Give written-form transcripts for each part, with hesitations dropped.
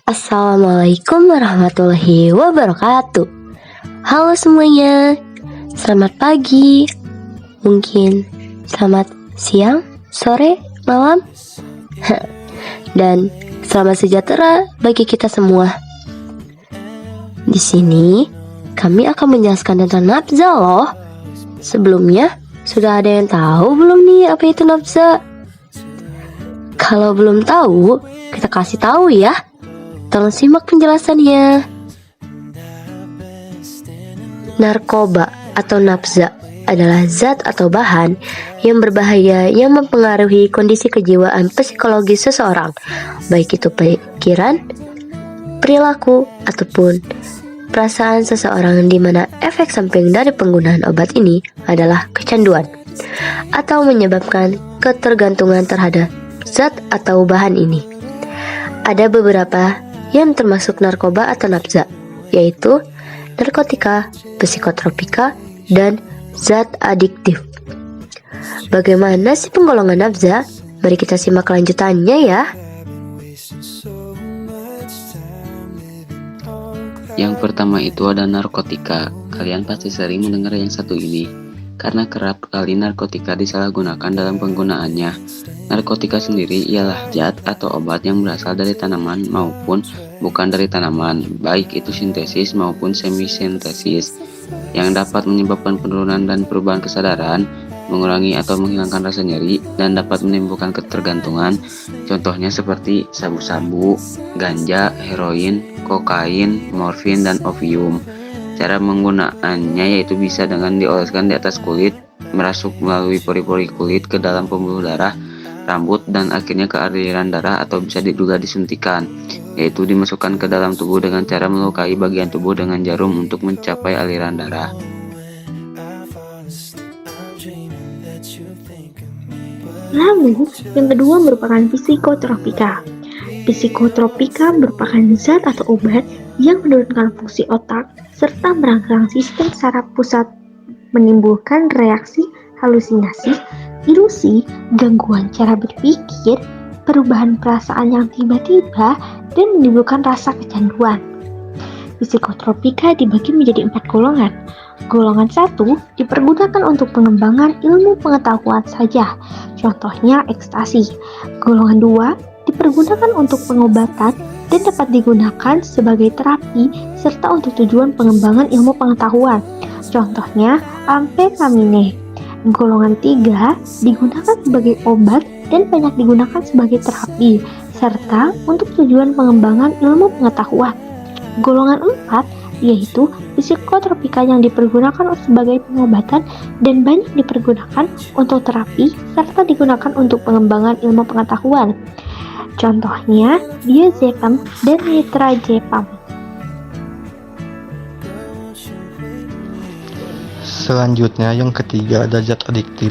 Assalamualaikum warahmatullahi wabarakatuh. Halo semuanya, selamat pagi, mungkin selamat siang, sore, malam, dan selamat sejahtera bagi kita semua. Di sini kami akan menjelaskan tentang nafza loh. Sebelumnya, sudah ada yang tahu belum nih apa itu nafza? Kalau belum tahu, kita kasih tahu ya. Tolong simak penjelasannya. Narkoba atau nafza adalah zat atau bahan yang berbahaya yang mempengaruhi kondisi kejiwaan psikologis seseorang, baik itu pikiran, perilaku, ataupun perasaan seseorang, di mana efek samping dari penggunaan obat ini adalah kecanduan atau menyebabkan ketergantungan terhadap zat atau bahan ini. Ada beberapa yang termasuk narkoba atau nafza, yaitu narkotika, psikotropika, dan zat adiktif. Bagaimana sih penggolongan nafza? Mari kita simak kelanjutannya ya. Yang pertama itu ada narkotika. Kalian pasti sering mendengar yang satu ini, karena kerap kali narkotika disalahgunakan dalam penggunaannya. Narkotika sendiri ialah zat atau obat yang berasal dari tanaman maupun bukan dari tanaman, baik itu sintesis maupun semi-sintesis, yang dapat menyebabkan penurunan dan perubahan kesadaran, mengurangi atau menghilangkan rasa nyeri, dan dapat menimbulkan ketergantungan. Contohnya seperti sabu-sabu, ganja, heroin, kokain, morfin, dan opium. Cara menggunakannya yaitu bisa dengan dioleskan di atas kulit, merasuk melalui pori-pori kulit ke dalam pembuluh darah, rambut, dan akhirnya ke aliran darah, atau bisa juga disuntikan, yaitu dimasukkan ke dalam tubuh dengan cara melukai bagian tubuh dengan jarum untuk mencapai aliran darah. Lalu, yang kedua merupakan psikotropika. Psikotropika merupakan zat atau obat yang menurunkan fungsi otak serta merangsang sistem saraf pusat, menimbulkan reaksi halusinasi, ilusi, gangguan cara berpikir, perubahan perasaan yang tiba-tiba, dan menimbulkan rasa kecanduan. Psikotropika dibagi menjadi 4 golongan. Golongan 1 dipergunakan untuk pengembangan ilmu pengetahuan saja, contohnya ekstasi. Golongan 2 dipergunakan untuk pengobatan dan dapat digunakan sebagai terapi serta untuk tujuan pengembangan ilmu pengetahuan, contohnya amfetamine. Golongan 3 digunakan sebagai obat dan banyak digunakan sebagai terapi serta untuk tujuan pengembangan ilmu pengetahuan. Golongan 4 yaitu psikotropika yang dipergunakan sebagai pengobatan dan banyak dipergunakan untuk terapi serta digunakan untuk pengembangan ilmu pengetahuan. Contohnya diazepam dan nitrazepam. Selanjutnya yang ketiga ada zat adiktif.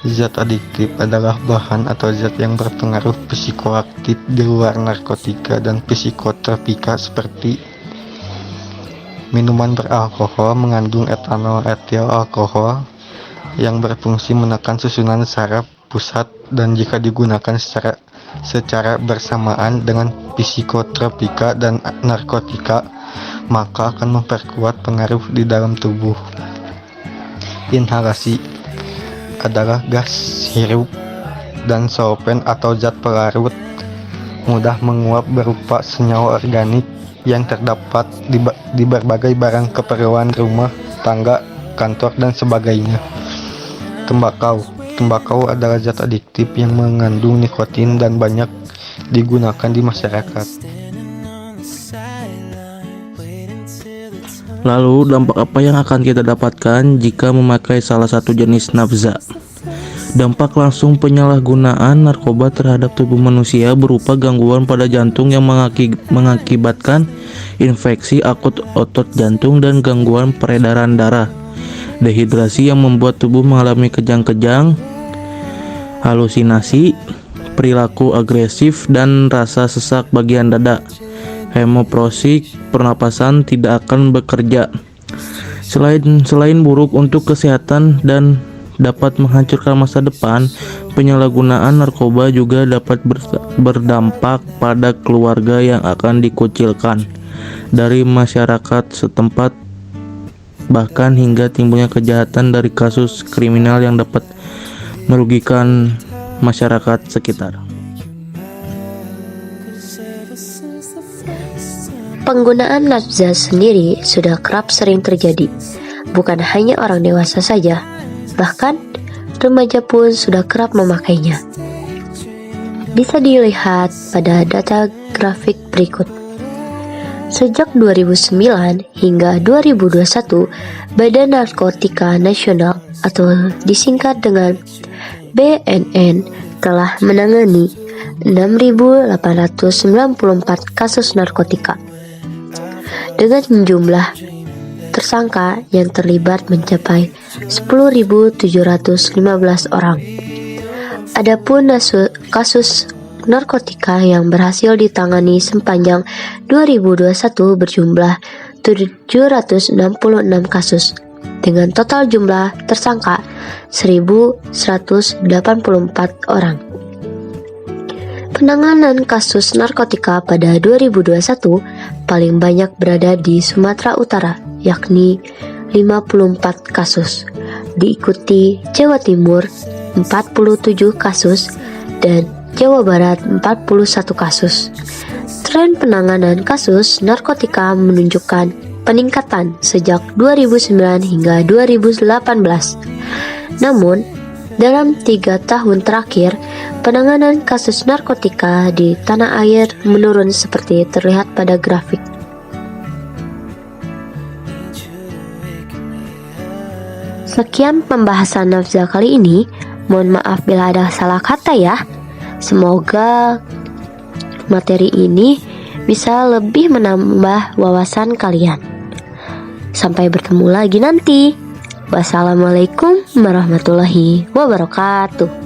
Zat adiktif adalah bahan atau zat yang berpengaruh psikoaktif di luar narkotika dan psikotropika, seperti minuman beralkohol mengandung etanol etil alkohol yang berfungsi menekan susunan saraf pusat, dan jika digunakan secara bersamaan dengan psikotropika dan narkotika, maka akan memperkuat pengaruh di dalam tubuh. Inhalasi adalah gas hirup dan solven atau zat pelarut mudah menguap berupa senyawa organik yang terdapat di berbagai barang keperluan rumah tangga, kantor, dan sebagainya. Tembakau adalah zat adiktif yang mengandung nikotin dan banyak digunakan di masyarakat. Lalu, dampak apa yang akan kita dapatkan jika memakai salah satu jenis nafza? Dampak langsung penyalahgunaan narkoba terhadap tubuh manusia berupa gangguan pada jantung yang mengakibatkan infeksi akut otot jantung dan gangguan peredaran darah, dehidrasi yang membuat tubuh mengalami kejang-kejang, halusinasi, perilaku agresif, dan rasa sesak bagian dada. Hemoprosik pernapasan tidak akan bekerja. Selain buruk untuk kesehatan dan dapat menghancurkan masa depan, penyalahgunaan narkoba juga dapat berdampak pada keluarga yang akan dikucilkan dari masyarakat setempat, bahkan hingga timbulnya kejahatan dari kasus kriminal yang dapat merugikan masyarakat sekitar. Penggunaan nafza sendiri sudah kerap sering terjadi. Bukan hanya orang dewasa saja, bahkan remaja pun sudah kerap memakainya. Bisa dilihat pada data grafik berikut. Sejak 2009 hingga 2021, Badan Narkotika Nasional atau disingkat dengan BNN telah menangani 6.894 kasus narkotika dengan jumlah tersangka yang terlibat mencapai 10.715 orang. Adapun kasus narkotika yang berhasil ditangani sepanjang 2021 berjumlah 766 kasus dengan total jumlah tersangka 1.184 orang. Penanganan kasus narkotika pada 2021 paling banyak berada di Sumatera Utara, yakni 54 kasus, diikuti Jawa Timur 47 kasus dan Jawa Barat 41 kasus. Tren penanganan kasus narkotika menunjukkan peningkatan sejak 2009 hingga 2018. Namun, dalam 3 tahun terakhir, penanganan kasus narkotika di tanah air menurun seperti terlihat pada grafik. Sekian pembahasan nafza kali ini. Mohon maaf bila ada salah kata ya. Semoga materi ini bisa lebih menambah wawasan kalian. Sampai bertemu lagi nanti. Wassalamualaikum warahmatullahi wabarakatuh.